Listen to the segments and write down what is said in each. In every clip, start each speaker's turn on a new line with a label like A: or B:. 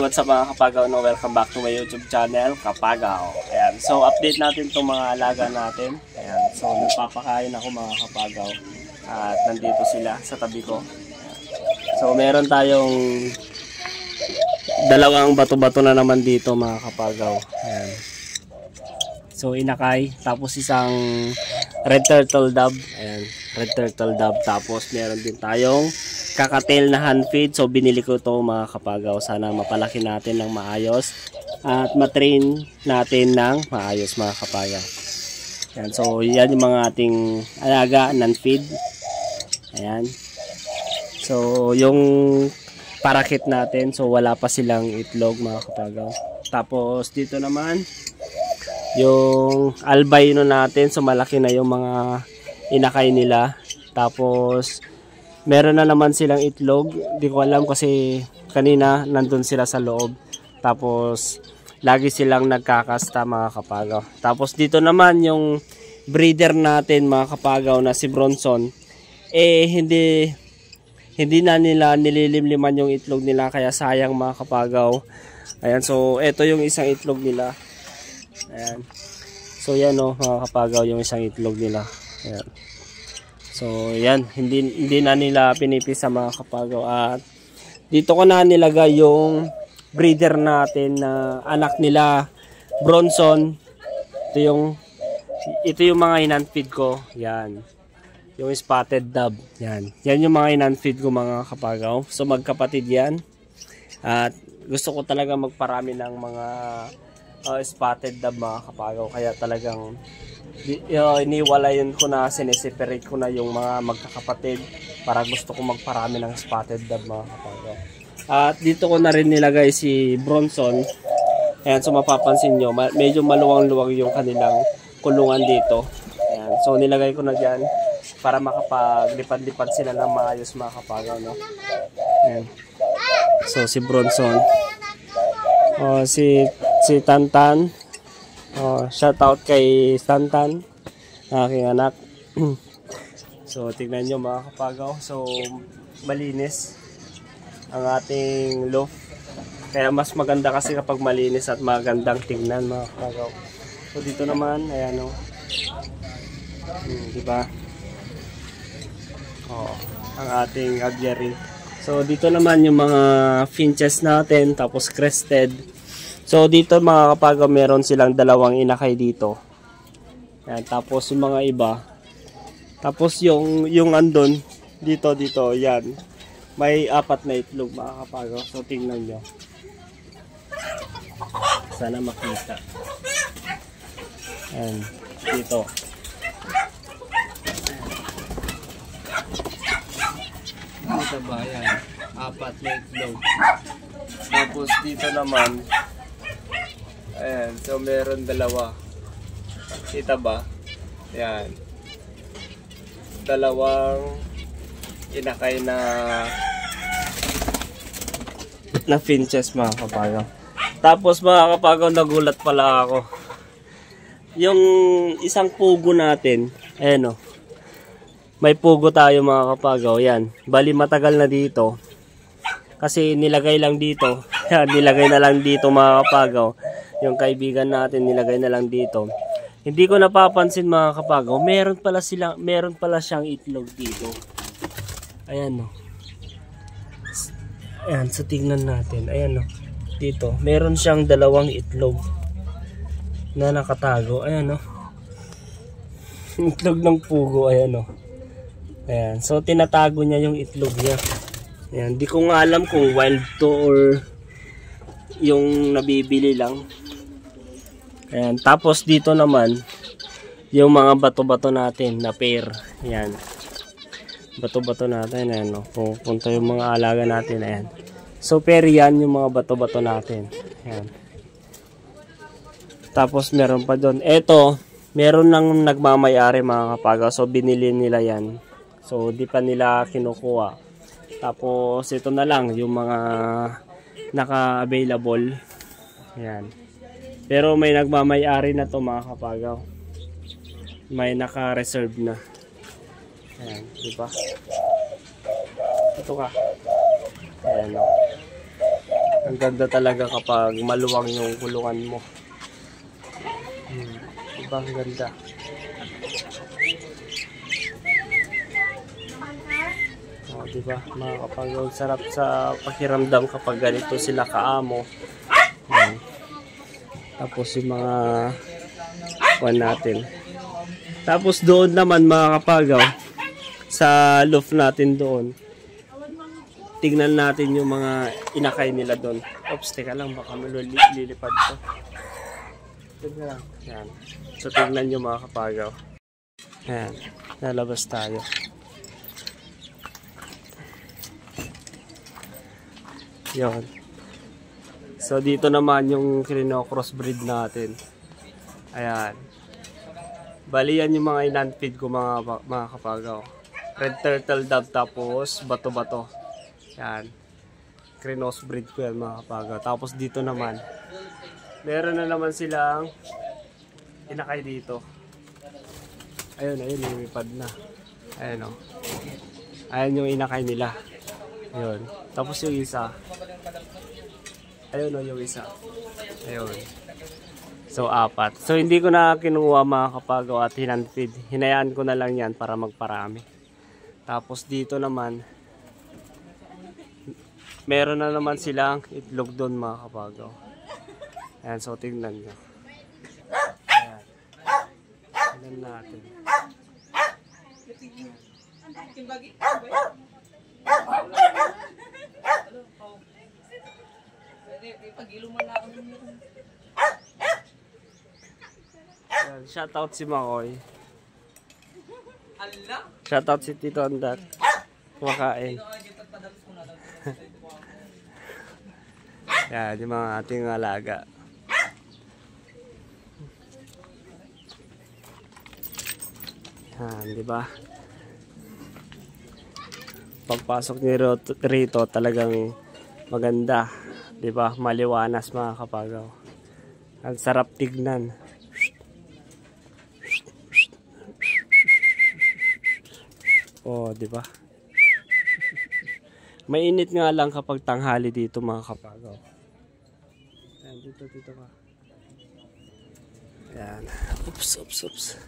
A: what's up mga kapagaw, no? Welcome back to my YouTube channel, Kapagaw. Ayan, so update natin itong mga alaga natin. Ayan, so nagpapakain ako mga kapagaw. At nandito sila sa tabi ko. Ayan. So meron tayong dalawang bato-bato na naman dito mga kapagaw. Ayan. So inakay, tapos isang red turtle dove. Ayan, red turtle dove. Tapos meron din tayong kakatail na hand feed. So binili ko to mga kapagaw. Sana mapalaki natin ng maayos at matrain natin ng maayos mga kapagaw. Ayan, so yan yung mga ating alaga non feed. Ayan. So yung parakit natin, so wala pa silang itlog mga kapagaw. Tapos dito naman yung albino natin, so malaki na yung mga inakay nila. Tapos meron na naman silang itlog. Di ko alam kasi kanina nandun sila sa loob. Tapos lagi silang nagkakasta mga kapagaw. Tapos dito naman yung breeder natin mga kapagaw na si Bronson. Hindi na nila nililimliman yung itlog nila, kaya sayang mga kapagaw. Ayan, so ito yung isang itlog nila. Ayan. So yan o mga kapagaw yung isang itlog nila. Ayan. So yan, hindi na nila pinipisa mga kapagaw. At dito ko na nilagay yung breeder natin na anak nila Bronson. Ito yung mga in-feed ko. Yan. Yung spotted dove. Yan. Yan yung mga in-feed ko mga kapagaw. So magkapatid yan. At gusto ko talaga magparami ng mga spotted dove mga kapagaw. Kaya talagang iniwalayan ko na, sineseparate ko na yung mga magkakapatid para gusto ko magparami ng spotted dove mga kapagaw. At dito ko na rin nilagay si Bronson. Ayan, so mapapansin nyo, medyo maluwang-luwag yung kanilang kulungan dito. Ayan, so nilagay ko na dyan para makapaglipad-lipad sila ng maayos mga kapagaw, no? Ayan. So si Bronson, si Tantan, shout out kay Tantan, aking anak. So tignan nyo mga kapagaw, so malinis ang ating loaf. Kaya mas maganda kasi kapag malinis at magandang tingnan mga kapagaw. So dito naman, ayan o, diba? Ang ating aviary. So dito naman yung mga finches natin, tapos crested. So dito mga kapagaw, meron silang dalawang inakay dito. Ayan, tapos yung mga iba. Tapos yung andon dito yan. May 4 na itlog mga kapagaw. So tingnan nyo. Sana makita. Ayan, dito. Dito ba? Ayan, 4 na itlog. Tapos dito naman, ayan, so meron dalawa. Kita ba? Ayan. Dalawang inakay na finches mga kapagaw. Tapos mga kapagaw, nagulat pala ako. Yung isang pugo natin, ayan o. May pugo tayo mga kapagaw. Yan. Bali matagal na dito. Kasi nilagay lang dito. Nilagay na lang dito mga kapagaw. Yung kaibigan natin nilagay na lang dito. Hindi ko napapansin mga kapagaw, meron pala siyang itlog dito. Ayan o. Ayan, so tignan natin. Ayan o. Dito, meron siyang dalawang itlog na nakatago. Ayan o. Itlog ng pugo. Ayan o. Ayan, so tinatago niya yung itlog niya. Ayan, di ko nga alam kung wild to or yung nabibili lang. Ayan, tapos dito naman yung mga bato-bato natin na pair. Ayan, bato-bato natin. Ayan, no? Pupunta yung mga alaga natin. Ayan, so pair yan yung mga bato-bato natin. Ayan. Tapos meron pa doon. Eto, meron nang nagmamayari mga kapagaw. So binili nila yan. So di pa nila kinukuha. Tapos ito na lang yung mga naka-available. Ayan. Pero may nagmamayari na to mga kapagaw. May naka-reserve na. Ayan, di ba? Ito ka. Ayan o. Ang ganda talaga kapag maluwang yung kulungan mo. Diba ang ganda? O, diba? Mga kapagaw, sarap sa pakiramdam kapag ganito sila kaamo. Tapos yung mga kuwan natin. Tapos doon naman mga kapagaw, sa loft natin doon, tignan natin yung mga inakay nila doon. Oops, teka lang, baka lilipad ko. Tignan lang. Yan. So tignan nyo mga kapagaw. Yan. Lalabas tayo. Yon. So dito naman yung crossbreed natin. Ayan. Bali yan yung mga in-feed ko mga kapagaw. Red turtle dove tapos bato-bato. Yan. Crossbreed ko yan mga kapagaw. Tapos dito naman, meron na naman silang inakay dito. Ayun, lumipad na. Ayun o. Ayun yung inakay nila. Ayun. Tapos yung isa. Ayun o yung isa. Ayun. So, 4. So, hindi ko na kinuha mga kapagaw at hinanfeed. Hinayaan ko na lang yan para magparami. Tapos dito naman, meron na naman silang itlog doon mga kapagaw. Ayan, so tingnan nyo. Ayan. Tingnan natin. Ayan, shoutout si Makoy. Shoutout si Tito Andat. Kumakain. Yan, yung mga ating alaga. Yan, di ba? Pagpasok ni rito talagang maganda, di ba? Maliwanas mga kapagaw. Ang sarap tignan. Oh, di ba? Mainit nga lang kapag tanghali dito mga kapagaw. Ayan, dito ka. Ayan. Oops.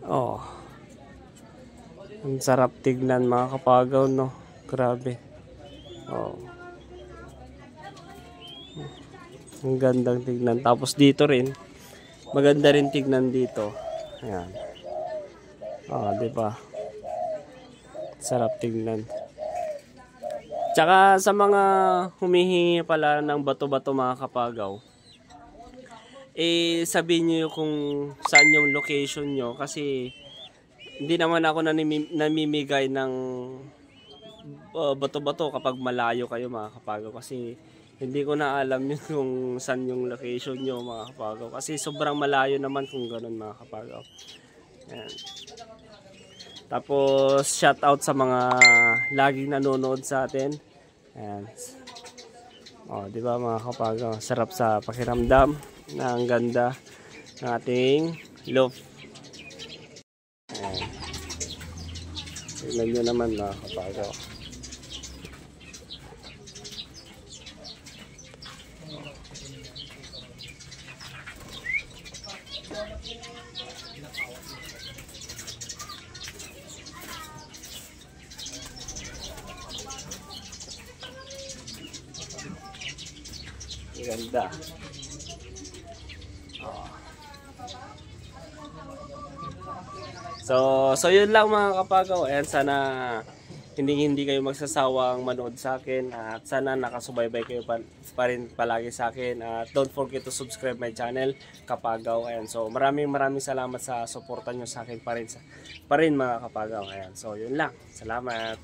A: Oh. Ang sarap tignan mga kapagaw, no? Grabe. Oh. Ang gandang tignan. Tapos dito rin, maganda rin tignan dito. Ayan. Oh, di ba? Sarap tignan. Tsaka sa mga humihingi pala ng bato-bato mga kapagaw, sabihin nyo kung saan yung location nyo kasi hindi naman ako namimigay ng bato-bato kapag malayo kayo mga kapagaw kasi hindi ko na alam yun kung saan yung location nyo mga kapagaw kasi sobrang malayo naman kung ganun mga kapagaw. Ayan. Tapos shout out sa mga laging nanonood sa atin. Ayan. Oh, di ba mga kapagaw, sarap sa pakiramdam na ang ganda ng ating loaf. Ayan. Tignan nyo naman mga kapagaw. Ganda. Oh. So yun lang mga kapagaw. Ayan, sana hindi kayo magsasawang manood sa akin at sana nakasubaybay kayo pa rin palagi sa akin at don't forget to subscribe my channel Kapagaw. Ayan, so maraming salamat sa suporta nyo sa akin pa rin mga kapagaw. Ayan, so yun lang. Salamat.